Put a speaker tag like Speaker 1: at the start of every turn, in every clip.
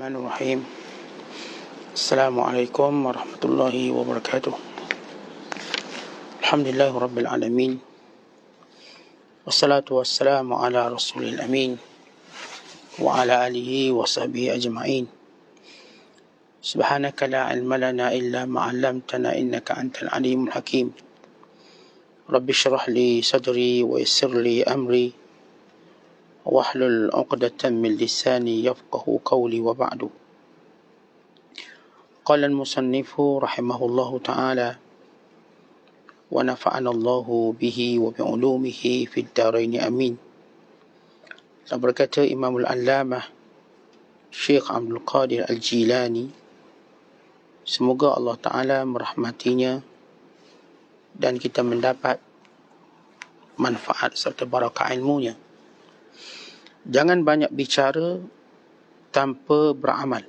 Speaker 1: Bismillahirrahmanirrahim. Assalamualaikum warahmatullahi wabarakatuh. Alhamdulillahi rabbil alamin. Wassalatu wassalamu ala rasulil amin wa ala alihi wa sahbihi ajma'in. Subhanaka la ilma lana illa ma 'allamtana innaka antal alimul hakim. Rabbi shrah li sadri wa yassir li amri wahlul 'uqdatam min lisani yafqahu qawli wa ba'du. Qala al-musannifu rahimahullahu ta'ala wa nafa'ana Allahu bihi wa bi'ulumihi fid dharain amin. Berkata Imam al-Allamah Syekh Abdul Qadir Al-Jilani, semoga Allah Ta'ala merahmatinya dan kita mendapat manfaat serta barakah ilmunya. Jangan banyak bicara tanpa beramal.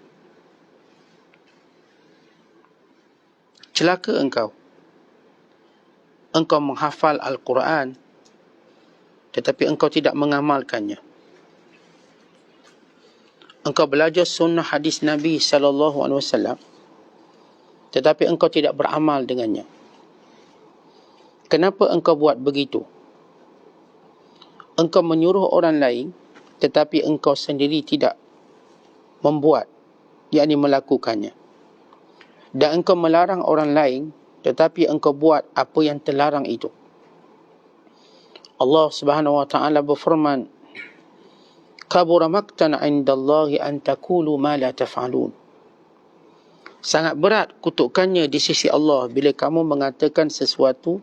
Speaker 1: Celaka engkau. Engkau menghafal Al-Quran tetapi engkau tidak mengamalkannya. Engkau belajar sunnah hadis Nabi SAW tetapi engkau tidak beramal dengannya. Kenapa engkau buat begitu? Engkau menyuruh orang lain tetapi engkau sendiri tidak membuat, yakni melakukannya. Dan engkau melarang orang lain tetapi engkau buat apa yang terlarang itu. Allah Subhanahu wa taala berfirman, kabura maqtan 'indallahi an taqulu ma la taf'alun. Sangat berat kutukannya di sisi Allah bila kamu mengatakan sesuatu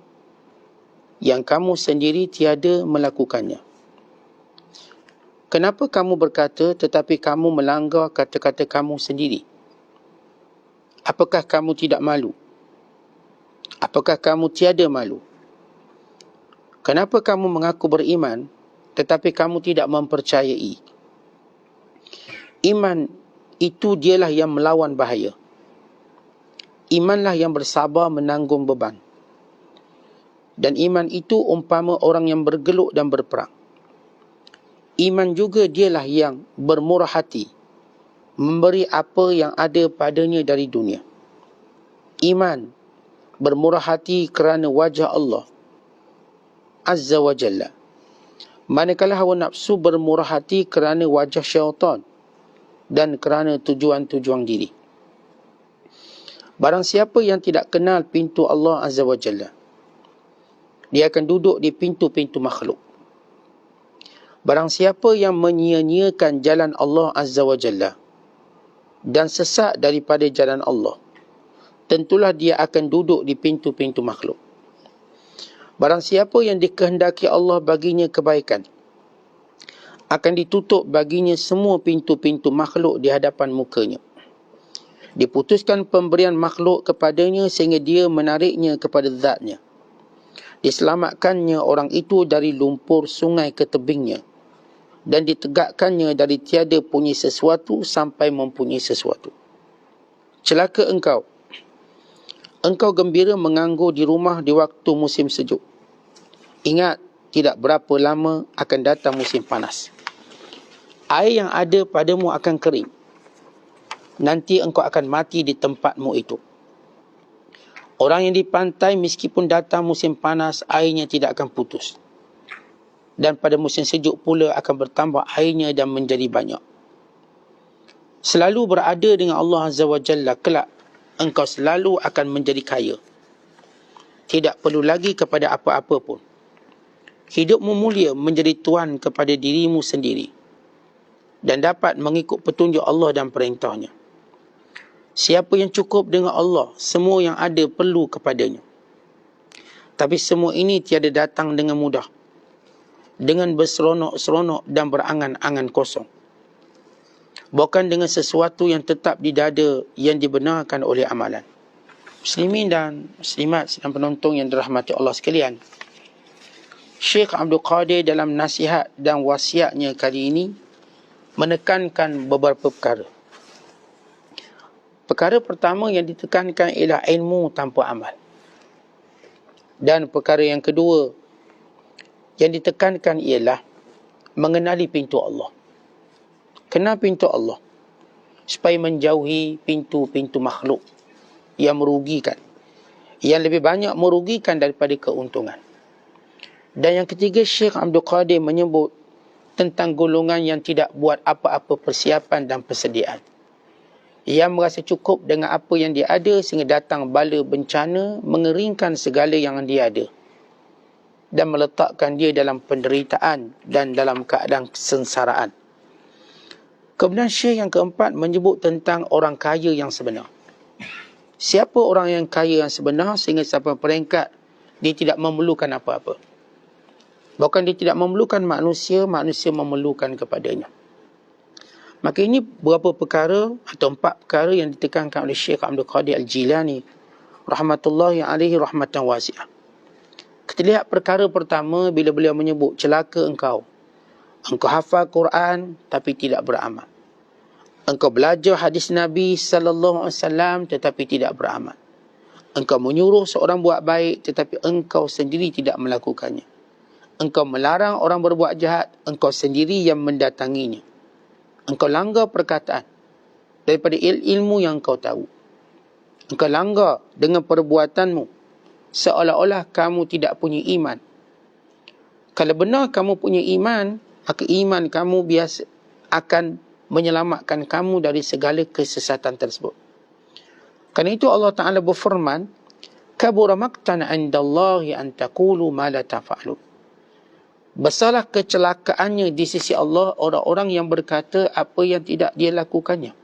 Speaker 1: yang kamu sendiri tiada melakukannya. Kenapa kamu berkata tetapi kamu melanggar kata-kata kamu sendiri? Apakah kamu tidak malu? Apakah kamu tiada malu? Kenapa kamu mengaku beriman tetapi kamu tidak mempercayai? Iman itu dialah yang melawan bahaya. Imanlah yang bersabar menanggung beban. Dan iman itu umpama orang yang bergeluk dan berperang. Iman juga dialah yang bermurah hati, memberi apa yang ada padanya dari dunia. Iman bermurah hati kerana wajah Allah Azza wa Jalla. Manakala hawa nafsu bermurah hati kerana wajah syaitan dan kerana tujuan-tujuan diri. Barang siapa yang tidak kenal pintu Allah Azza wa Jalla, dia akan duduk di pintu-pintu makhluk. Barang siapa yang menyia-nyiakan jalan Allah Azza wa Jalla dan sesat daripada jalan Allah, tentulah dia akan duduk di pintu-pintu makhluk. Barang siapa yang dikehendaki Allah baginya kebaikan, akan ditutup baginya semua pintu-pintu makhluk di hadapan mukanya. Diputuskan pemberian makhluk kepadanya sehingga dia menariknya kepada zatnya. Diselamatkannya orang itu dari lumpur sungai ke tebingnya, dan ditegakkannya dari tiada punya sesuatu sampai mempunyai sesuatu. Celaka engkau. Engkau gembira menganggur di rumah di waktu musim sejuk. Ingat, tidak berapa lama akan datang musim panas. Air yang ada padamu akan kering. Nanti engkau akan mati di tempatmu itu. Orang yang di pantai meskipun datang musim panas, airnya tidak akan putus. Dan pada musim sejuk pula akan bertambah airnya dan menjadi banyak. Selalu berada dengan Allah Azza wa Jalla, kelak engkau selalu akan menjadi kaya. Tidak perlu lagi kepada apa-apa pun. Hidupmu mulia menjadi tuan kepada dirimu sendiri dan dapat mengikut petunjuk Allah dan perintahnya. Siapa yang cukup dengan Allah, semua yang ada perlu kepadanya. Tapi semua ini tiada datang dengan mudah, dengan berseronok-seronok dan berangan-angan kosong. Bukan dengan sesuatu yang tetap di dada yang dibenarkan oleh amalan. Muslimin dan muslimat sedang penonton yang dirahmati Allah sekalian, Syekh Abdul Qadir dalam nasihat dan wasiatnya kali ini menekankan beberapa perkara. Perkara pertama yang ditekankan ialah ilmu tanpa amal. Dan perkara yang kedua yang ditekankan ialah mengenali pintu Allah. Kenal pintu Allah. supaya menjauhi pintu-pintu makhluk yang merugikan, yang lebih banyak merugikan daripada keuntungan. Dan yang ketiga, Syekh Abdul Qadir menyebut tentang golongan yang tidak buat apa-apa persiapan dan persediaan, yang merasa cukup dengan apa yang dia ada sehingga datang bala bencana mengeringkan segala yang dia ada dan meletakkan dia dalam penderitaan dan dalam keadaan kesengsaraan. Kemudian Syekh yang keempat menyebut tentang orang kaya yang sebenar. Siapa orang yang kaya yang sebenar sehingga sampai peringkat dia tidak memerlukan apa-apa. Bahkan dia tidak memerlukan manusia, manusia memerlukan kepadanya. Maka ini beberapa perkara atau 4 perkara yang ditekankan oleh Syekh Abdul Qadir Al-Jilani rahmatullahi alaihi rahmatan wasi'ah. Kita lihat perkara pertama bila beliau menyebut celaka engkau. Engkau hafal Quran tapi tidak beramal. Engkau belajar hadis Nabi sallallahu alaihi wasallam tetapi tidak beramal. Engkau menyuruh seorang buat baik tetapi engkau sendiri tidak melakukannya. Engkau melarang orang berbuat jahat, engkau sendiri yang mendatanginya. Engkau langgar perkataan daripada ilmu yang engkau tahu. Engkau langgar dengan perbuatanmu seolah-olah kamu tidak punya iman. Kalau benar kamu punya iman, maka iman kamu biasa akan menyelamatkan kamu dari segala kesesatan tersebut. Kerana itu Allah Ta'ala berfirman, kabura maqtan 'indallahi an taqulu ma la taf'alun. Besarlah kecelakaannya di sisi Allah orang-orang yang berkata apa yang tidak dia lakukannya.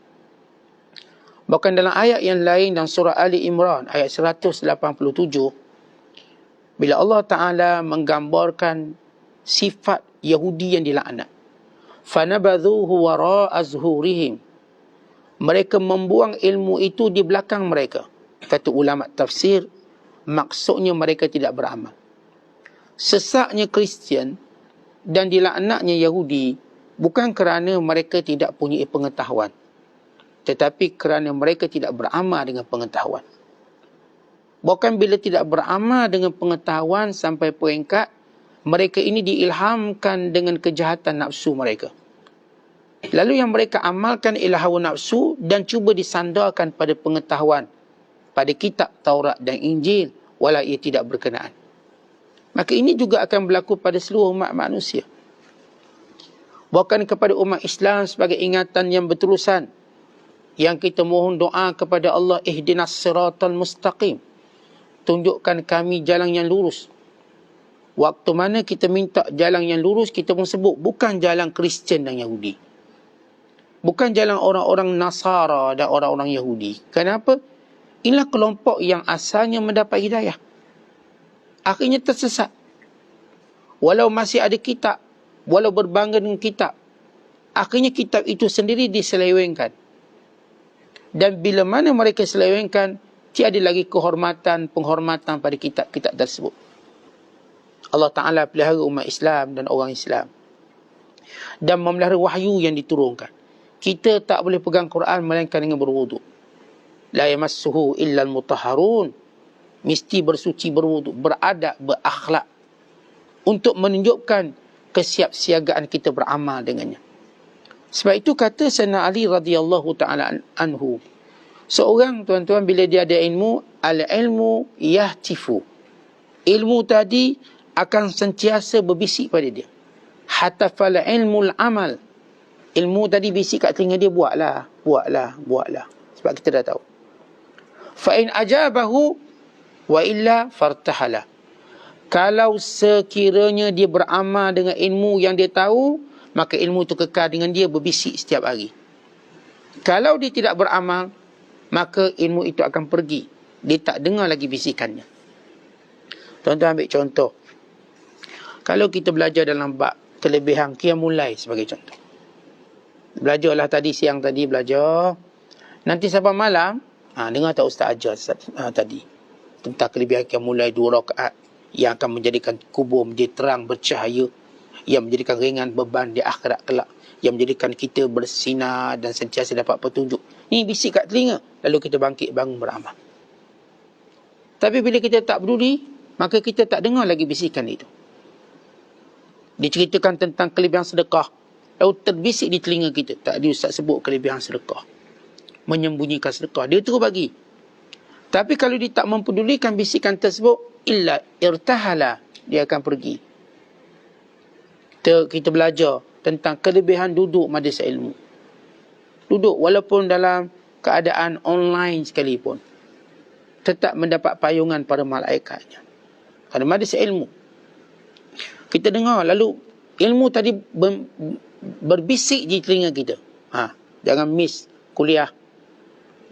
Speaker 1: Bahkan dalam ayat yang lain dalam surah Ali Imran ayat 187, bila Allah Ta'ala menggambarkan sifat Yahudi yang dilaknat, fanabadhuhu wara'a zuhurihim, mereka membuang ilmu itu di belakang mereka. Kata ulama tafsir, maksudnya mereka tidak beramal. Sesaknya Kristian dan dilaknatnya Yahudi bukan kerana mereka tidak punya pengetahuan, tetapi kerana mereka tidak beramal dengan pengetahuan. Bahkan bila tidak beramal dengan pengetahuan sampai peringkat mereka ini diilhamkan dengan kejahatan nafsu mereka. Lalu yang mereka amalkan ialah hawa nafsu dan cuba disandarkan pada pengetahuan, pada kitab Taurat dan Injil, walau ia tidak berkenaan. Maka ini juga akan berlaku pada seluruh umat manusia. Bahkan kepada umat Islam sebagai ingatan yang berterusan, yang kita mohon doa kepada Allah, ihdinas siratal mustaqim, tunjukkan kami jalan yang lurus. Waktu mana kita minta jalan yang lurus, kita pun sebut bukan jalan Kristian dan Yahudi, bukan jalan orang-orang Nasara dan orang-orang Yahudi. Kenapa? Inilah kelompok yang asalnya mendapat hidayah, akhirnya tersesat. Walau masih ada kitab, walau berbangga dengan kitab, akhirnya kitab itu sendiri diselewengkan. Dan bila mana mereka selewengkan, tiada lagi penghormatan pada kitab-kitab tersebut. Allah Ta'ala pelihara umat Islam dan orang Islam dan memelihara wahyu yang diturunkan. Kita tak boleh pegang Quran melainkan dengan berwuduk. La yamassuhu illa al-mutahharun. Mesti bersuci, berwuduk, beradab, berakhlak, untuk menunjukkan kesiapsiagaan kita beramal dengannya. Sebab itu kata Sayyidina Ali radhiyallahu ta'ala anhu, seorang tuan-tuan bila dia ada ilmu, al-ilmu yahtifu, ilmu tadi akan sentiasa berbisik pada dia. Hatafal ilmul amal, ilmu tadi bisik kat telinga dia, buatlah. Sebab kita dah tahu. Fa in ajabahu wa illa fartahala. Kalau sekiranya dia beramal dengan ilmu yang dia tahu, maka ilmu itu kekal dengan dia, berbisik setiap hari. Kalau dia tidak beramal, maka ilmu itu akan pergi. Dia tak dengar lagi bisikannya. Tuan-tuan ambil contoh. Kalau kita belajar dalam bab kelebihan qiyamul lail sebagai contoh. Belajarlah tadi, siang tadi belajar. Nanti sampai malam, dengar tak Ustaz ajar tadi tentang kelebihan qiyamul lail 2 rakaat yang akan menjadikan kubur menjadi terang bercahaya, yang menjadikan ringan beban di akhirat kelak, yang menjadikan kita bersinar dan sentiasa dapat petunjuk. Ni bisik kat telinga, lalu kita bangkit bangun beramal. Tapi bila kita tak peduli, maka kita tak dengar lagi bisikan itu. Diceritakan tentang kelebihan sedekah, lalu terbisik di telinga kita, tak ada Ustaz sebut kelebihan sedekah. menyembunyikan sedekah. Dia terus bagi. Tapi kalau dia tak mempedulikan bisikan tersebut, illa irtahala, dia akan pergi. Kita belajar tentang kelebihan duduk majlis ilmu. Duduk walaupun dalam keadaan online sekalipun, tetap mendapat payungan para malaikatnya. Kerana majlis ilmu, kita dengar, lalu ilmu tadi berbisik di telinga kita. Jangan miss kuliah.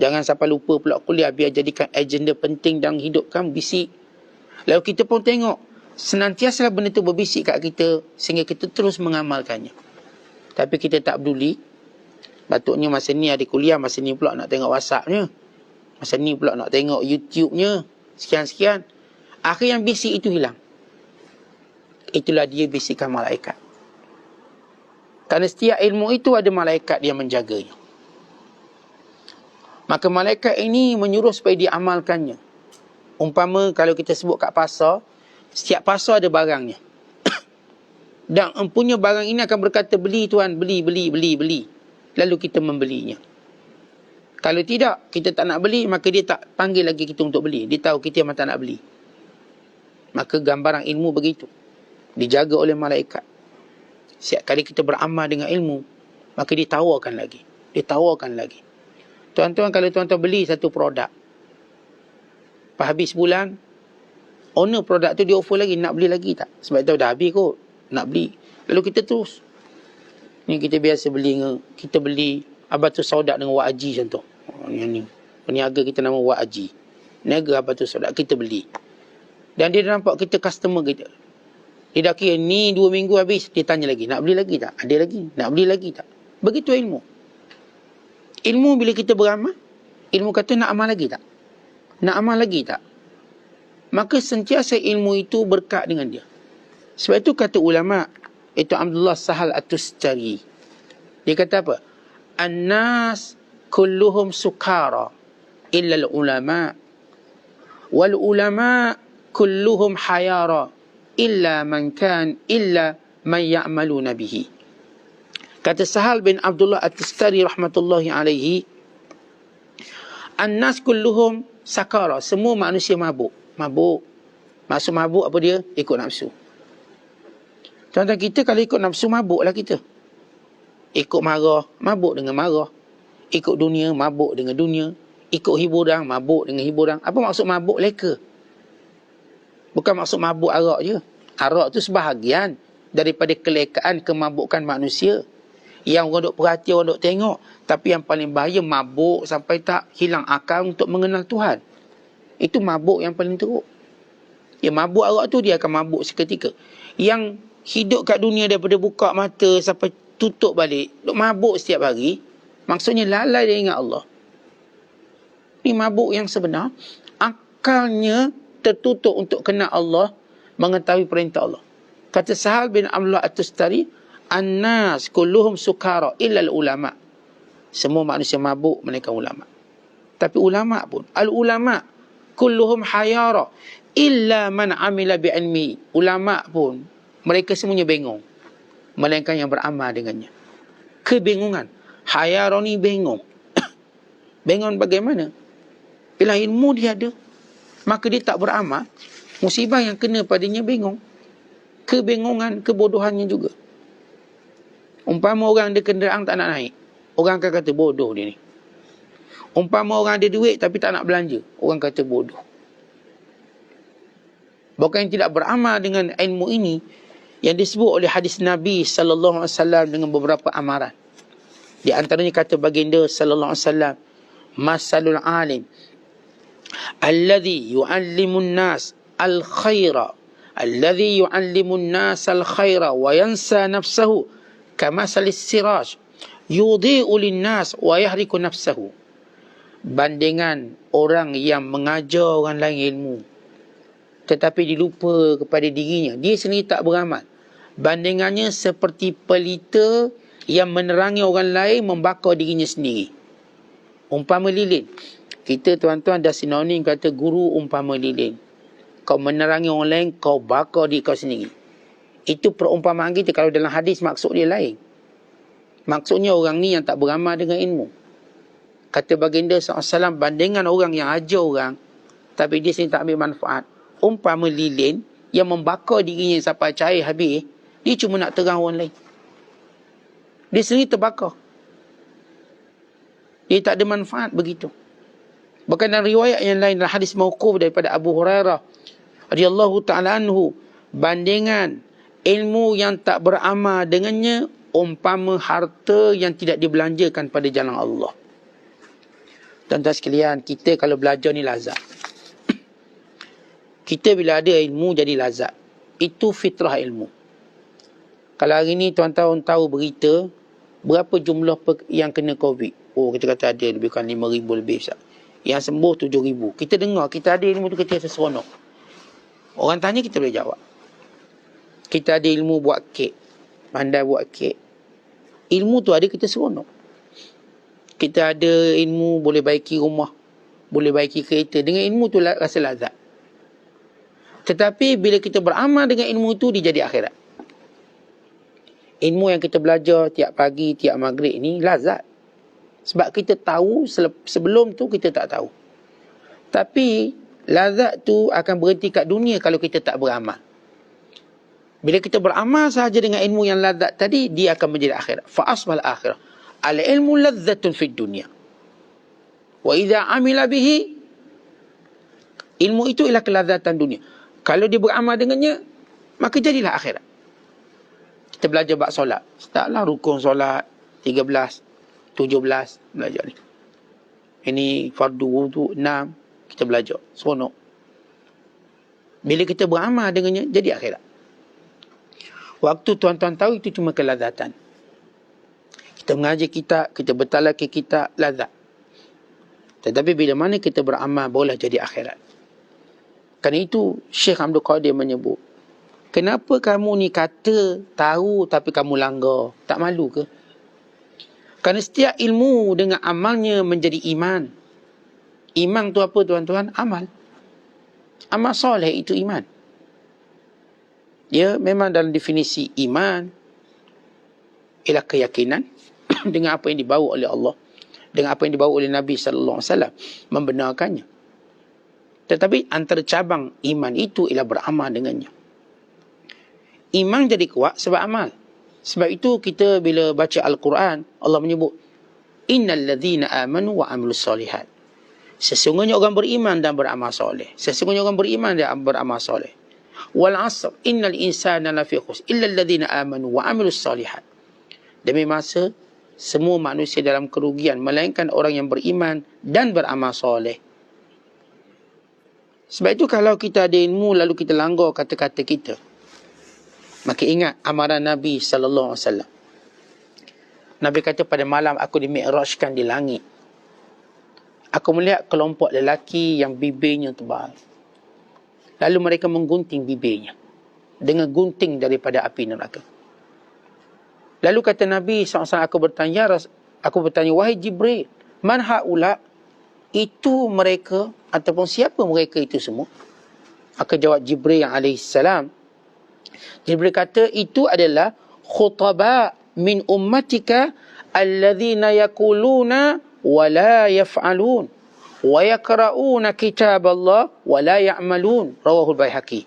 Speaker 1: Jangan sampai lupa pula kuliah, biar jadikan agenda penting dalam hidup kan, bisik. Lalu kita pun tengok, senantiasa benda itu berbisik kat kita, sehingga kita terus mengamalkannya. Tapi kita tak peduli. Patutnya masa ni ada kuliah, masa ni pula nak tengok WhatsAppnya, masa ni pula nak tengok YouTube-nya, sekian-sekian. Akhir yang bisik itu hilang. Itulah dia bisikan malaikat. Kerana setiap ilmu itu ada malaikat yang menjaganya. Maka malaikat ini menyuruh supaya diamalkannya. Umpama kalau kita sebut kat pasar, setiap pasar ada barangnya. Dan empunya barang ini akan berkata, beli tuan, beli. Lalu kita membelinya. Kalau tidak, kita tak nak beli, maka dia tak panggil lagi kita untuk beli. Dia tahu kita memang tak nak beli. Maka gambaran ilmu begitu. Dijaga oleh malaikat. Setiap kali kita beramal dengan ilmu, maka ditawarkan lagi. Tuan-tuan, kalau tuan-tuan beli satu produk, lepas habis bulan, owner produk tu dia offer lagi, nak beli lagi tak? Sebab tahu dah habis kot, nak beli. Lalu kita terus. Ni kita biasa beli, kita beli Habatus Sauda dengan Wak Haji macam tu. Ni peniaga kita nama Wak Haji. Niaga Habatus Sauda, kita beli. Dan dia nampak kita customer kita. Dia dah kira ni 2 minggu habis, dia tanya lagi, nak beli lagi tak? Ada lagi, nak beli lagi tak? Begitu ilmu. Ilmu bila kita beramal, ilmu kata nak amal lagi tak? Nak amal lagi tak? Maka sentiasa ilmu itu berkat dengan dia. Sebab itu kata ulama, itu Abdullah Sahal At-Tustari. Dia kata apa? An-nas kulluhum sukara illa al-ulama. Wal ulama kulluhum hayara illa man ya'maluna bihi. Kata Sahal bin Abdullah At-Tustari rahmatullahi alaihi, an-nas kulluhum sakara, semua manusia mabuk. Maksud mabuk apa dia? Ikut nafsu. Tuan-tuan, kita kalau ikut nafsu, mabuklah kita. Ikut marah, mabuk dengan marah. Ikut dunia, mabuk dengan dunia. Ikut hiburan, mabuk dengan hiburan. Apa maksud mabuk leka? Bukan maksud mabuk arak je. Arak tu sebahagian daripada kelekaan, kemabukan manusia. Yang orang duk perhati, orang duk tengok. Tapi yang paling bahaya, mabuk sampai tak hilang akal untuk mengenal Tuhan. Itu mabuk yang paling teruk. Ya, mabuk arak tu dia akan mabuk seketika. Yang hidup kat dunia daripada buka mata sampai tutup balik, duk mabuk setiap hari, maksudnya lalai dia ingat Allah. Ni mabuk yang sebenar. Akalnya tertutup untuk kenal Allah, mengetahui perintah Allah. Kata Sahal bin Abdullah At-Tustari, an-nas kulluhum sukara illa al-ulama. Semua manusia mabuk melainkan ulama. Tapi ulama pun, al-ulama kulluhum hayara illa man amila bi'ilmi. Ulama pun, mereka semuanya bingung, melainkan yang beramal dengannya. Kebingungan. Hayara ni bingung. Bingung bagaimana? Bila ilmu dia ada, maka dia tak beramal, musibah yang kena padanya bingung. Kebingungan, kebodohannya juga. Umpama orang ada kenderaan tak nak naik, orang akan kata bodoh dia ni. Umpama orang ada duit tapi tak nak belanja, orang kata bodoh. Bukan yang tidak beramal dengan ilmu ini, yang disebut oleh hadis Nabi sallallahu alaihi wasallam dengan beberapa amaran. Di antaranya kata baginda sallallahu alaihi wasallam, masalul alim alladhi yu'allimun nas al-khaira alladhi yu'allimun nas al-khaira wa yansa nafsahu kamasalis siraj yudhi'u lin-nas wa yahriku nafsahu. Bandingan orang yang mengajar orang lain ilmu tetapi dilupa kepada dirinya, dia sendiri tak beramal, bandingannya seperti pelita yang menerangi orang lain membakar dirinya sendiri. Umpama lilin. Kita tuan-tuan dah sinonim kata guru umpama lilin. Kau menerangi orang lain, kau bakar diri kau sendiri. Itu perumpamaan kita. Kalau dalam hadis maksud dia lain. Maksudnya orang ni yang tak beramal dengan ilmu. Kata baginda SAW, bandingan orang yang ajar orang, tapi dia sendiri tak ambil manfaat. Umpama lilin yang membakar dirinya sampai cair habis, dia cuma nak terang orang lain. Dia sendiri terbakar. Dia tak ada manfaat begitu. Bahkan dalam riwayat yang lain, dalam hadis mauquf daripada Abu Hurairah radhiyallahu ta'ala anhu, bandingan ilmu yang tak beramal dengannya umpama harta yang tidak dibelanjakan pada jalan Allah. Tuan-tuan sekalian, kita kalau belajar ni lazat. Kita bila ada ilmu jadi lazat. Itu fitrah ilmu. Kalau hari ni tuan-tuan tahu berita, berapa jumlah yang kena COVID? Oh, kita kata ada lebih kurang 5,000 lebih. Yang sembuh 7,000. Kita dengar, kita ada ilmu tu, kita rasa seronok. Orang tanya, kita boleh jawab. Kita ada ilmu buat kek, pandai buat kek. Ilmu tu ada, kita seronok. Kita ada ilmu boleh baiki rumah, boleh baiki kereta. Dengan ilmu tu rasa lazat. Tetapi bila kita beramal dengan ilmu tu, dia jadi akhirat. Ilmu yang kita belajar tiap pagi, tiap maghrib ni lazat. Sebab kita tahu, sebelum tu kita tak tahu. Tapi lazat tu akan berhenti kat dunia kalau kita tak beramal. Bila kita beramal sahaja dengan ilmu yang lazat tadi, dia akan menjadi akhirat. Fa'asbal akhirah. Al-ilmu lazzatun fid dunia. Wa idza amila bihi, ilmu itu ialah kelazatan dunia. Kalau dia beramal dengannya, maka jadilah akhirat. Kita belajar bab solat. Taklah rukun solat 13, 17 belajar ni. Ini fardu wudu 6, kita belajar. Seronok. Bila kita beramal dengannya, jadi akhirat. Waktu tuan-tuan tahu itu cuma kelazatan. Kita mengaji kitab, kita bertalaki kitab, lazat. Tetapi bila mana kita beramal, boleh jadi akhirat. Kerana itu Syekh Abdul Qadir menyebut, kenapa kamu ni kata tahu tapi kamu langgar? Tak malu ke? Kerana setiap ilmu dengan amalnya menjadi iman. Iman tu apa tuan-tuan? Amal. Amal soleh itu iman. Ya, memang dalam definisi iman ialah keyakinan dengan apa yang dibawa oleh Allah, dengan apa yang dibawa oleh Nabi SAW, membenarkannya. Tetapi antara cabang iman itu ialah beramal dengannya. Iman jadi kuat sebab amal. Sebab itu kita bila baca Al-Quran, Allah menyebut, innal ladzina amanu wa amilus solihat. Sesungguhnya orang beriman dan beramal soleh. Sesungguhnya orang beriman dan beramal soleh. Wal asr innal insana lafi khusr illa alladhina amanu wa amilus solihat. Demi masa semua manusia dalam kerugian melainkan orang yang beriman dan beramal soleh. Sebab itu kalau kita ada ilmu lalu kita langgar kata-kata kita, maka ingat amaran Nabi sallallahu alaihi wasallam. Nabi kata, pada malam aku dimi'rajkan di langit, aku melihat kelompok lelaki yang bibirnya tebal. Lalu mereka menggunting bibirnya dengan gunting daripada api neraka. Lalu kata Nabi SAW, aku bertanya, wahai Jibril, man haula? Itu mereka ataupun siapa mereka itu semua? Maka jawab Jibril alaihissalam. Jibril kata, itu adalah khutaba min ummatika alladhina yakuluna wa la yaf'alun wa yakra'una kitab Allah wa la ya'malun. Rawahul Baihaqi.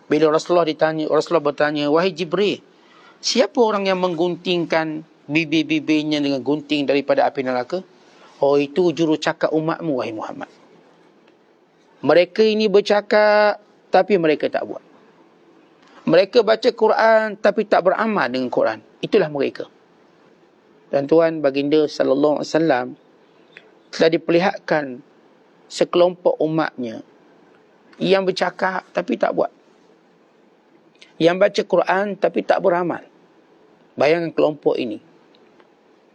Speaker 1: Bila Rasulullah bertanya, wahai Jibril, siapa orang yang mengguntingkan bibir-bibirnya dengan gunting daripada api neraka? Oh, itu juru cakap umatmu, wahai Muhammad. Mereka ini bercakap, tapi mereka tak buat. Mereka baca Quran, tapi tak beramal dengan Quran. Itulah mereka. Dan Tuhan baginda sallallahu alaihi wasallam telah diperlihatkan sekelompok umatnya yang bercakap, tapi tak buat. Yang baca Quran, tapi tak beramal. Bayangkan kelompok ini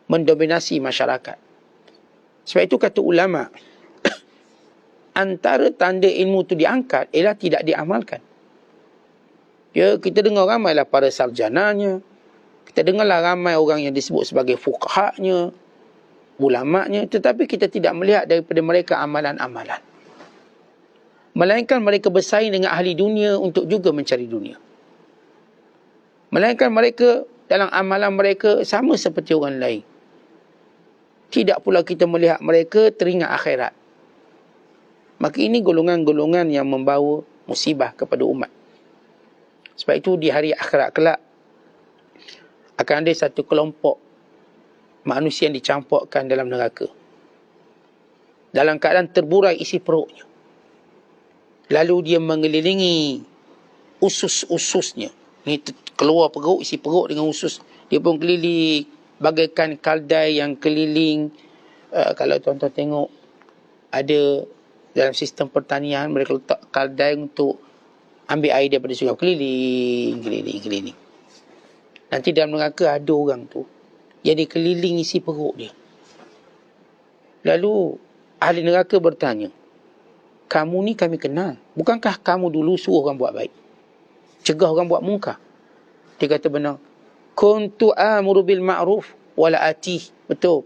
Speaker 1: mendominasi masyarakat. Sebab itu kata ulama, antara tanda ilmu itu diangkat ialah tidak diamalkan. Ya, kita dengar ramailah para sarjananya, kita dengarlah ramai orang yang disebut sebagai fuqahanya, ulamanya, tetapi kita tidak melihat daripada mereka amalan-amalan. Melainkan mereka bersaing dengan ahli dunia untuk juga mencari dunia. Melainkan mereka dalam amalan mereka sama seperti orang lain. Tidak pula kita melihat mereka teringat akhirat. Maka ini golongan-golongan yang membawa musibah kepada umat. Sebab itu di hari akhirat kelak akan ada satu kelompok manusia yang dicampurkan dalam neraka, dalam keadaan terburai isi perutnya. Lalu dia mengelilingi usus-ususnya. Ini keluar perut, isi perut dengan usus. Dia pun keliling bagaikan kaldai yang keliling. Kalau tuan-tuan tengok, ada dalam sistem pertanian, mereka letak kaldai untuk ambil air daripada sungai. Keliling. Nanti dalam neraka ada orang tu yang dikeliling isi perut dia. Lalu ahli neraka bertanya, kamu ni kami kenal. Bukankah kamu dulu suruh orang buat baik, cegah orang buat munkar? Dia kata benar. Kuntu amuru bil ma'ruf wala atih. Betul.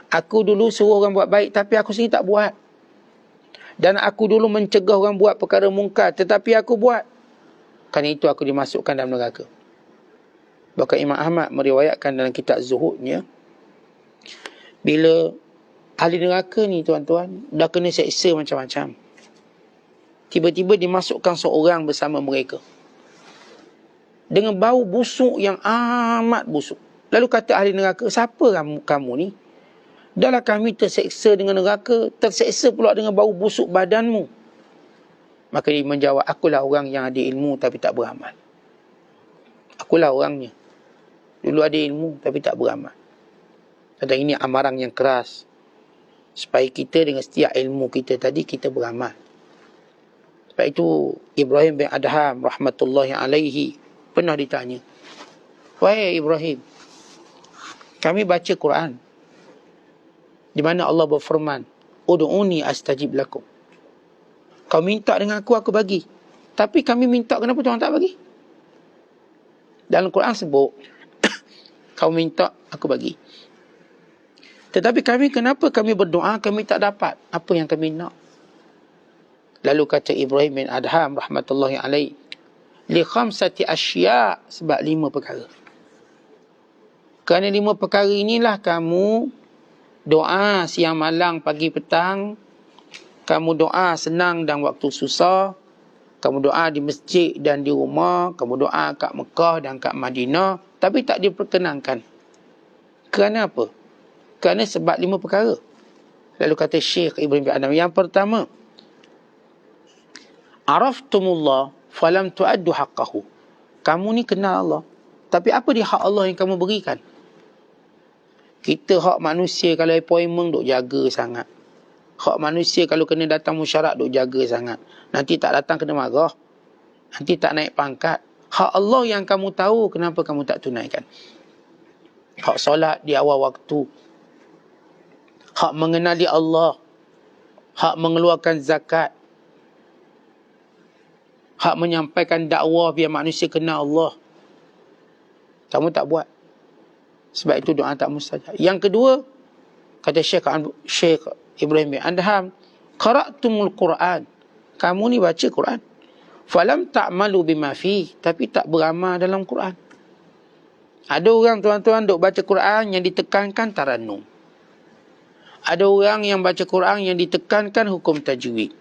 Speaker 1: Aku dulu suruh orang buat baik, tapi aku sendiri tak buat. Dan aku dulu mencegah orang buat perkara munkar, tetapi aku buat. Kerana itu aku dimasukkan dalam neraka. Bahkan Imam Ahmad meriwayatkan dalam kitab Zuhudnya, bila ahli neraka ni tuan-tuan dah kena seksa macam-macam, tiba-tiba dimasukkan seorang bersama mereka dengan bau busuk yang amat busuk. Lalu kata ahli neraka, siapa kamu ni? Dahlah kami terseksa dengan neraka, terseksa pula dengan bau busuk badanmu. Maka dia menjawab, akulah orang yang ada ilmu tapi tak beramal. Akulah orangnya. Dulu ada ilmu tapi tak beramal. Dan ini amaran yang keras, supaya kita dengan setiap ilmu kita tadi, kita beramal. Sebab itu Ibrahim bin Adham rahmatullahi alaihi pernah ditanya, wahai Ibrahim, kami baca Quran di mana Allah berfirman, ud'uni astajib lakum. Kau minta dengan aku bagi. Tapi kami minta, kenapa Tuhan tak bagi? Dalam Quran sebut, kau minta, aku bagi. Tetapi kenapa kami berdoa, kami tak dapat apa yang kami nak? Lalu kata Ibrahim bin Adham rahmatullahi alaihi, li khamsati asya', sebab 5 perkara. Kerana 5 perkara inilah kamu doa siang malam pagi petang, kamu doa senang dan waktu susah, kamu doa di masjid dan di rumah, kamu doa kat Mekah dan kat Madinah, tapi tak diperkenankan. Kerana apa? Kerana sebab 5 perkara. Lalu kata Syekh Ibrahim bin Adham, yang pertama, araftumullah falam tuaddu haqqahu. Kamu ni kenal Allah, tapi apa dia hak Allah yang kamu berikan? Kita hak manusia kalau appointment duk jaga sangat. Hak manusia kalau kena datang musyarat duk jaga sangat. Nanti tak datang kena marah. Nanti tak naik pangkat. Hak Allah yang kamu tahu, kenapa kamu tak tunaikan? Hak solat di awal waktu. Hak mengenali Allah. Hak mengeluarkan zakat. Hak menyampaikan dakwah biar manusia kenal Allah. Kamu tak buat. Sebab itu doa tak mustajab. Yang kedua, kata Syekh Ibrahim bin Adham, qara'tumul Quran. Kamu ni baca Quran. Falam ta'malu bima fi, tapi tak beramal dalam Quran. Ada orang tuan-tuan duk baca Quran yang ditekankan tarannum. Ada orang yang baca Quran yang ditekankan hukum tajwid.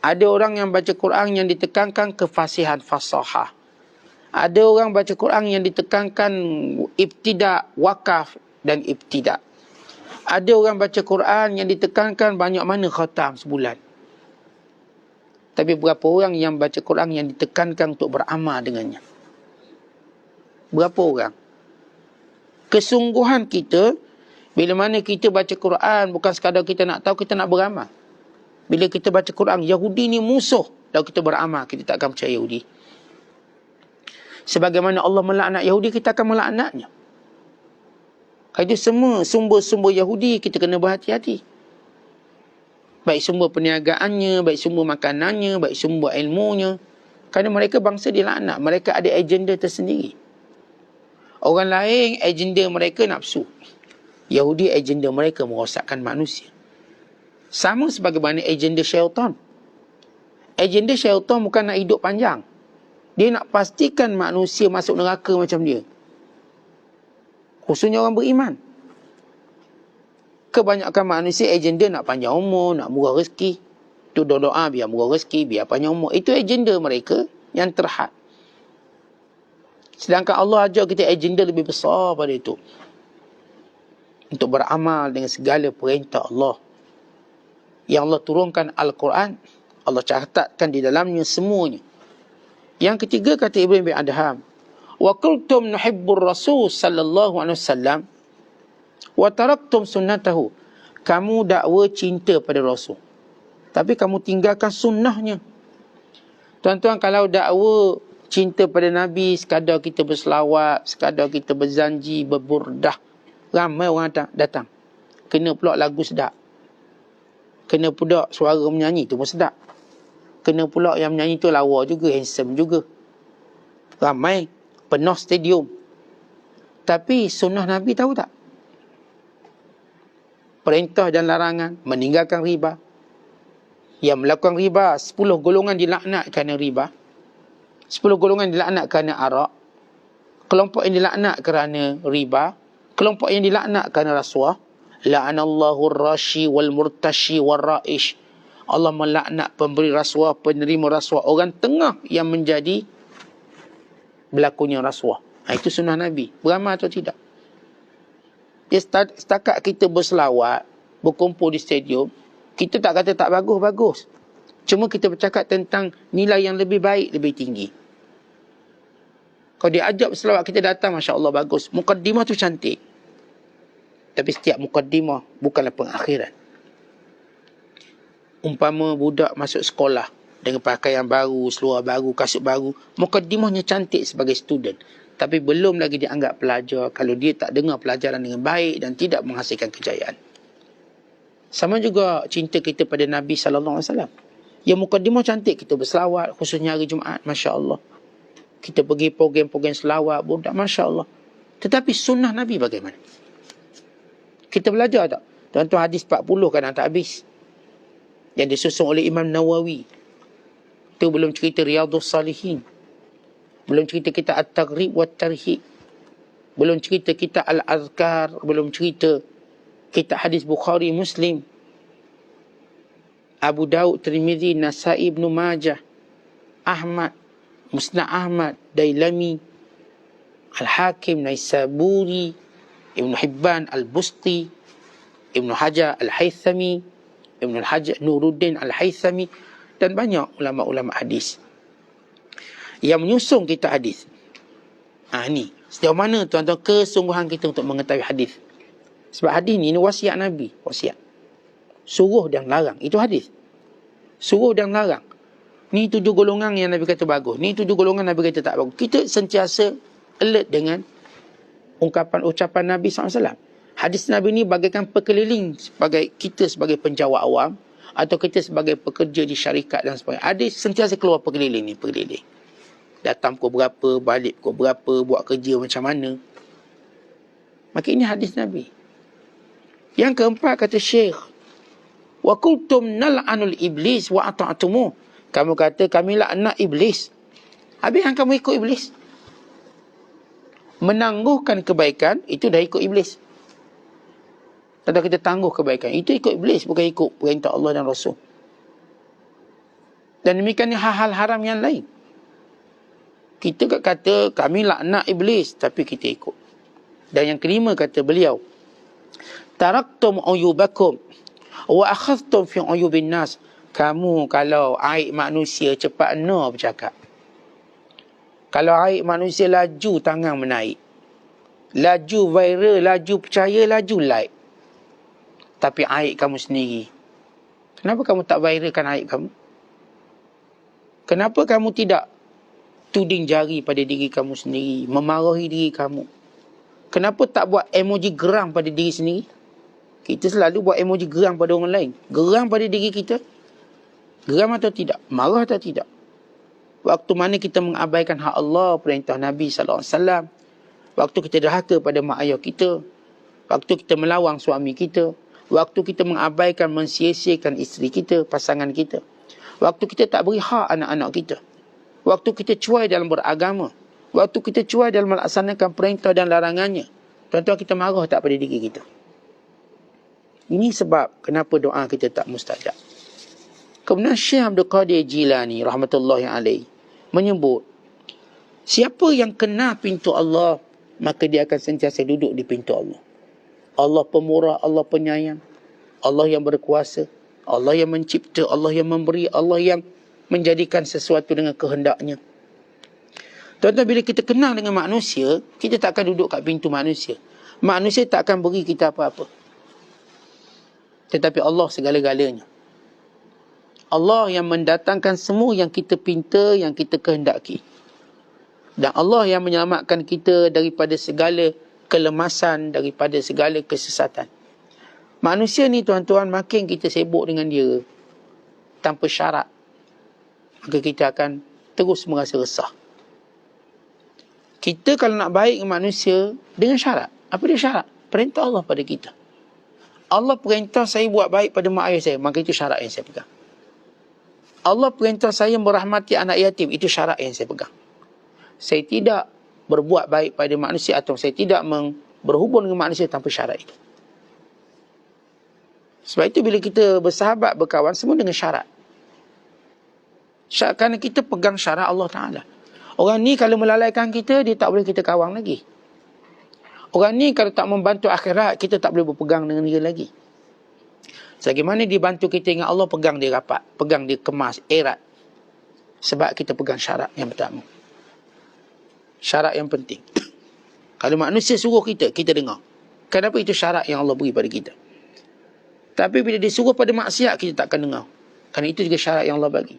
Speaker 1: Ada orang yang baca Quran yang ditekankan kefasihan fasahah. Ada orang baca Quran yang ditekankan ibtida, wakaf dan ibtida. Ada orang baca Quran yang ditekankan banyak mana khatam sebulan. Tapi berapa orang yang baca Quran yang ditekankan untuk beramal dengannya? Berapa orang? Kesungguhan kita, bila mana kita baca Quran, bukan sekadar kita nak tahu, kita nak beramal. Bila kita baca Quran, Yahudi ni musuh, lalu kita beramal, kita tak akan percaya Yahudi. Sebagaimana Allah melaknat Yahudi, kita akan melaknatnya. Itu semua sumber-sumber Yahudi, kita kena berhati-hati. Baik sumber perniagaannya, baik sumber makanannya, baik sumber ilmunya. Kerana mereka bangsa dilaknat, mereka ada agenda tersendiri. Orang lain, agenda mereka nafsu. Yahudi, agenda mereka merosakkan manusia. Sama sebagaimana agenda syaitan. Agenda syaitan bukan nak hidup panjang. Dia nak pastikan manusia masuk neraka macam dia. Khususnya orang beriman. Kebanyakan manusia agenda nak panjang umur, nak murah rezeki. Tu doa biar murah rezeki, biar panjang umur. Itu agenda mereka yang terhad. Sedangkan Allah ajar kita agenda lebih besar pada itu. Untuk beramal dengan segala perintah Allah. Yang Allah turunkan Al-Quran, Allah catatkan di dalamnya semuanya. Yang ketiga kata Ibrahim bin Adham, wa qultum nuhibbur rasul sallallahu alaihi wasallam wa taraktum sunnatahu. Kamu dakwa cinta pada Rasul, tapi kamu tinggalkan sunnahnya. Tuan-tuan, kalau dakwa cinta pada Nabi, sekadar kita berselawat, sekadar kita berzanji, berburdah, ramai orang datang. Kena pula lagu sedap. Kena pula suara menyanyi tu pun sedap. Kena pula yang menyanyi tu lawa juga, handsome juga. Ramai, penuh stadium. Tapi sunnah Nabi tahu tak? Perintah dan larangan, meninggalkan riba. Yang melakukan riba, 10 golongan dilaknat kerana riba. 10 golongan dilaknat kerana arak. Kelompok yang dilaknat kerana riba. Kelompok yang dilaknat kerana rasuah. La'anallahu ar-rashi wal murtashi wal ra'ish. Allah melaknat pemberi rasuah, penerima rasuah, orang tengah yang menjadi berlakunya rasuah. Itu sunnah Nabi. Beramal atau tidak? Setakat kita berselawat, berkumpul di stadium, kita tak kata tak bagus-bagus. Cuma kita bercakap tentang nilai yang lebih baik, lebih tinggi. Kalau dia ajak berselawat, kita datang, Masya Allah bagus. Mukaddimah tu cantik. Tapi setiap mukaddimah bukanlah pengakhiran. Umpama budak masuk sekolah dengan pakaian baru, seluar baru, kasut baru, mukaddimahnya cantik sebagai student. Tapi belum lagi dianggap pelajar kalau dia tak dengar pelajaran dengan baik dan tidak menghasilkan kejayaan. Sama juga cinta kita pada Nabi SAW. Yang mukaddimah cantik, kita berselawat, khususnya hari Jumaat, Masya Allah. Kita pergi program-program selawat, budak, Masya Allah. Tetapi sunnah Nabi bagaimana? Kita belajar tak? Tuan-tuan, hadis 40 kan tak habis. Yang disusun oleh Imam Nawawi. Itu belum cerita Riyadhus Salihin. Belum cerita kita At-Taghrib wa Tarhib. Belum cerita kita Al-Azkar. Belum cerita kita hadis Bukhari, Muslim, Abu Daud, Tirmizi, Nasai, Ibn Majah, Ahmad, Musnad Ahmad, Dailami, Al-Hakim, Naisaburi, Ibn Hibban, Al-Busti, Ibn Hajar, Al-Haythami, Ibn Hajar, Nuruddin Al-Haythami, dan banyak ulama-ulama hadis yang menyusung kita hadis. Ni sejauh mana tuan-tuan kesungguhan kita untuk mengetahui hadis. Sebab hadis ni wasiat Nabi, wasiat. Suruh dan larang, itu hadis. Suruh dan larang. Ni 7 golongan yang Nabi kata bagus, ni 7 golongan Nabi kata tak bagus. Kita sentiasa alert dengan ucapan Nabi SAW. Hadis Nabi ni bagaikan pekeliling sebagai kita sebagai penjawat awam atau kita sebagai pekerja di syarikat dan sebagainya. Hadis sentiasa keluar pekeliling ni, pekeliling. Datang pukul berapa, balik pukul berapa, buat kerja macam mana. Maka ini hadis Nabi. Yang keempat kata Syekh, wa kuntum nal'anul iblis wa ata'tumu. Kamu kata kami laknat iblis. Habis yang kamu ikut iblis. Menangguhkan kebaikan itu dah ikut iblis. Tanda kita tangguh kebaikan itu ikut iblis, bukan ikut perintah Allah dan Rasul. Dan demikian hal-hal haram yang lain. Kita kata kami laknat iblis, tapi kita ikut. Dan yang kelima kata beliau, taraktum uyubakum wa akhadhtum fi uyubin nas. Kamu kalau aib manusia cepat bercakap. Kalau aib manusia laju tangan menaik. Laju viral, laju percaya, laju like. Tapi aib kamu sendiri, kenapa kamu tak viralkan aib kamu? Kenapa kamu tidak tuding jari pada diri kamu sendiri, memarahi diri kamu? Kenapa tak buat emoji geram pada diri sendiri? Kita selalu buat emoji geram pada orang lain. Geram pada diri kita. Geram atau tidak? Marah atau tidak? Waktu mana kita mengabaikan hak Allah, perintah Nabi SAW. Waktu kita derhaka pada mak ayah kita. Waktu kita melawang suami kita. Waktu kita mengabaikan, mensia-siakan isteri kita, pasangan kita. Waktu kita tak beri hak anak-anak kita. Waktu kita cuai dalam beragama. Waktu kita cuai dalam melaksanakan perintah dan larangannya. Tuan-tuan, kita marah tak pada diri kita? Ini sebab kenapa doa kita tak mustajab. Kemudian Syekh Abdul Qadir Jilani rahmatullahi alaih menyebut, siapa yang kenal pintu Allah, maka dia akan sentiasa duduk di pintu Allah. Allah pemurah, Allah penyayang, Allah yang berkuasa, Allah yang mencipta, Allah yang memberi, Allah yang menjadikan sesuatu dengan kehendaknya. Tuan-tuan, bila kita kenal dengan manusia, kita tak akan duduk kat pintu manusia. Manusia tak akan beri kita apa-apa. Tetapi Allah segala-galanya. Allah yang mendatangkan semua yang kita pinta, yang kita kehendaki. Dan Allah yang menyelamatkan kita daripada segala kelemasan, daripada segala kesesatan. Manusia ni tuan-tuan, makin kita sibuk dengan dia tanpa syarat, maka kita akan terus merasa resah. Kita kalau nak baik dengan manusia, dengan syarat. Apa dia syarat? Perintah Allah pada kita. Allah perintah saya buat baik pada mak ayah saya, maka itu syarat yang saya pegang. Allah perintah saya merahmati anak yatim, itu syarat yang saya pegang. Saya tidak berbuat baik pada manusia atau saya tidak berhubung dengan manusia tanpa syarat itu. Sebab itu bila kita bersahabat, berkawan, semua dengan syarat. Kerana kita pegang syarat Allah Ta'ala. Orang ni kalau melalaikan kita, dia tak boleh kita kawan lagi. Orang ni kalau tak membantu akhirat, kita tak boleh berpegang dengan dia lagi. Sebagaimana dia bantu kita ingat Allah, pegang dia rapat, pegang dia kemas, erat. Sebab kita pegang syarat yang pertama. Syarat yang penting. Kalau manusia suruh kita, kita dengar. Kenapa? Itu syarat yang Allah beri pada kita. Tapi bila dia suruh pada maksiat, kita takkan dengar. Kerana itu juga syarat yang Allah bagi.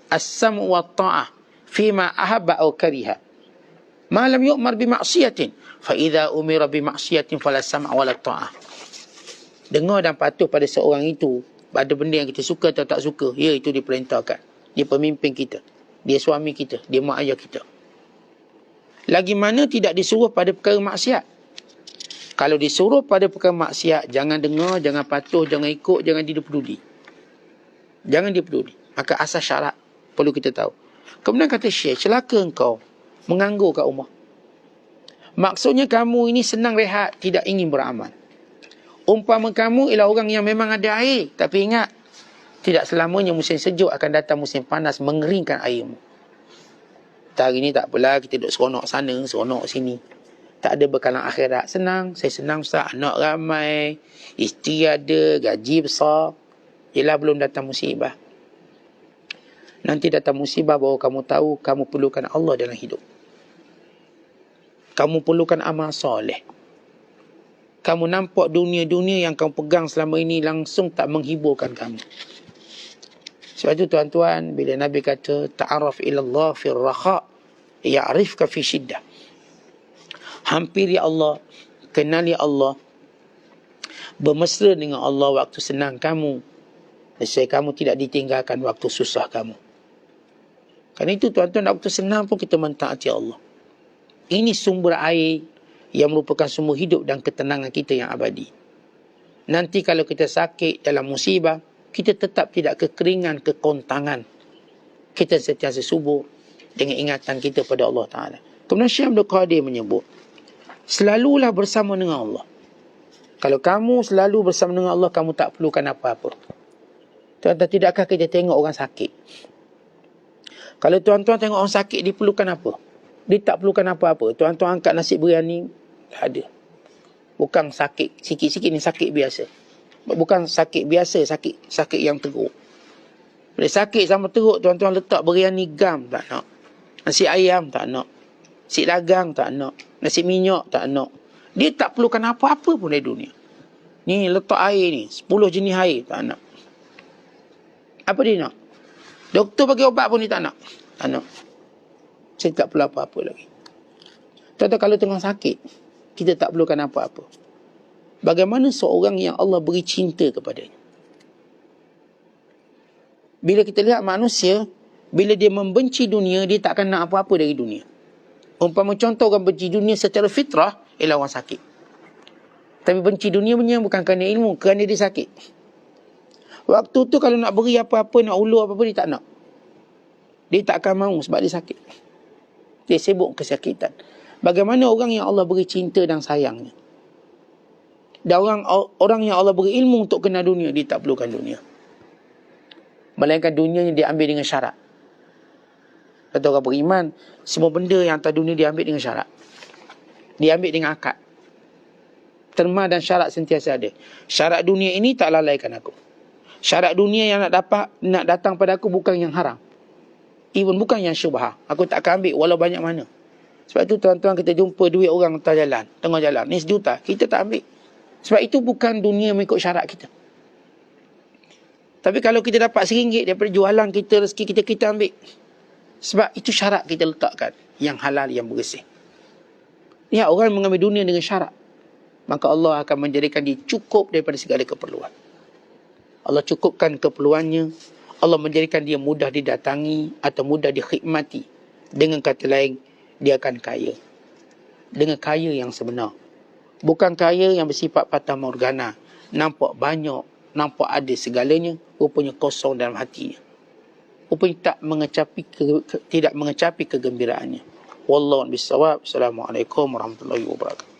Speaker 1: As-sam'u wa ta'ah fima ahabba aw kariha. Ma lam yu'mar bi maksiatin, fa idza umira bi maksiatin fala sam'a wala ta'ah. Dengar dan patuh pada seorang itu, pada benda yang kita suka atau tak suka, ya, itu diperintahkan. Dia pemimpin kita, dia suami kita, dia mak ayah kita. Lagi mana tidak disuruh pada perkara maksiat. Kalau disuruh pada perkara maksiat, jangan dengar, jangan patuh, jangan ikut, jangan dipeduli. Jangan dipeduli. Maka asas syarat perlu kita tahu. Kemudian kata Syekh, celaka engkau menganggur kat rumah. Maksudnya kamu ini senang rehat, tidak ingin beramal. Umpama kamu ialah orang yang memang ada air, tapi ingat, tidak selamanya musim sejuk akan datang musim panas mengeringkan airmu. Hari ni tak apalah, kita duduk seronok sana, seronok sini. Tak ada bekalan akhirat. Senang, saya senang Ustaz, anak ramai, isteri ada, gaji besar. Ialah belum datang musibah. Nanti datang musibah bahawa kamu tahu kamu perlukan Allah dalam hidup. Kamu perlukan amal soleh. Kamu nampak dunia-dunia yang kamu pegang selama ini langsung tak menghiburkan kamu. Sebab itu tuan-tuan, bila Nabi kata ta'arraf ilallah fir rakha ya'rifka fi syiddah. Hampiri Allah, kenali Allah, bermesra dengan Allah waktu senang kamu, supaya kamu tidak ditinggalkan waktu susah kamu. Kerana itu tuan-tuan, waktu senang pun kita mentaati Allah. Ini sumber air yang merupakan sumber hidup dan ketenangan kita yang abadi. Nanti kalau kita sakit dalam musibah, kita tetap tidak kekeringan, kekontangan. Kita sentiasa subur dengan ingatan kita pada Allah Ta'ala. Kemudian Syekh Abdul Qadir menyebut, selalulah bersama dengan Allah. Kalau kamu selalu bersama dengan Allah, kamu tak perlukan apa-apa. Tuan-tuan, tidakkah kita tengok orang sakit? Kalau tuan-tuan tengok orang sakit, dia perlukan apa? Dia tak perlukan apa-apa. Tuan-tuan angkat nasi biryani, tak ada. Bukan sakit sikit-sikit, ni sakit biasa. Bukan sakit biasa, sakit yang teruk. Bila sakit sama teruk, tuan-tuan letak biryani gam, tak nak. Nasi ayam, tak nak. Nasi dagang, tak nak. Nasi minyak, tak nak. Dia tak perlukan apa-apa pun dari dunia. Ni letak air ni, 10 jenis air, tak nak. Apa dia nak? Doktor bagi ubat pun dia tak nak. Tak nak. Saya tak perlu apa-apa lagi. Tuan-tuan, kalau tengah sakit, kita tak perlukan apa-apa. Bagaimana seorang yang Allah beri cinta kepadanya? Bila kita lihat manusia, bila dia membenci dunia, dia tak akan nak apa-apa dari dunia. Umpama contoh orang benci dunia secara fitrah, ialah orang sakit. Tapi benci dunia punya bukan kerana ilmu, kerana dia sakit. Waktu tu kalau nak beri apa-apa, nak ulur apa-apa, dia tak nak. Dia tak akan mahu sebab dia sakit. Dia sibuk kesakitan. Bagaimana orang yang Allah beri cinta dan sayangnya? Dan orang yang Allah beri ilmu untuk kenal dunia, dia tak perlukan dunia. Melainkan dunia yang diambil dengan syarat. Kata orang beriman, semua benda yang atas dunia diambil dengan syarat. Diambil dengan akad. Terma dan syarat sentiasa ada. Syarat dunia ini tak lalaikan aku. Syarat dunia yang nak datang pada aku bukan yang haram. Even bukan yang syubhah. Aku tak akan ambil walau banyak mana. Sebab itu tuan-tuan, kita jumpa duit orang atas jalan, tengah jalan, ni 1 juta, kita tak ambil. Sebab itu bukan dunia mengikut syarat kita. Tapi kalau kita dapat RM1 daripada jualan kita, rezeki kita, kita ambil. Sebab itu syarat kita letakkan. Yang halal, yang bersih. Ya, orang mengambil dunia dengan syarat, maka Allah akan menjadikan dia cukup daripada segala keperluan. Allah cukupkan keperluannya. Allah menjadikan dia mudah didatangi atau mudah dikhidmati. Dengan kata lain, dia akan kaya. Dengan kaya yang sebenar. Bukan kaya yang bersifat fata morgana. Nampak banyak, nampak ada segalanya, rupanya kosong dalam hatinya. Rupanya tidak mengecapi kegembiraannya. Wallahu a'lam bishawab. Assalamualaikum warahmatullahi wabarakatuh.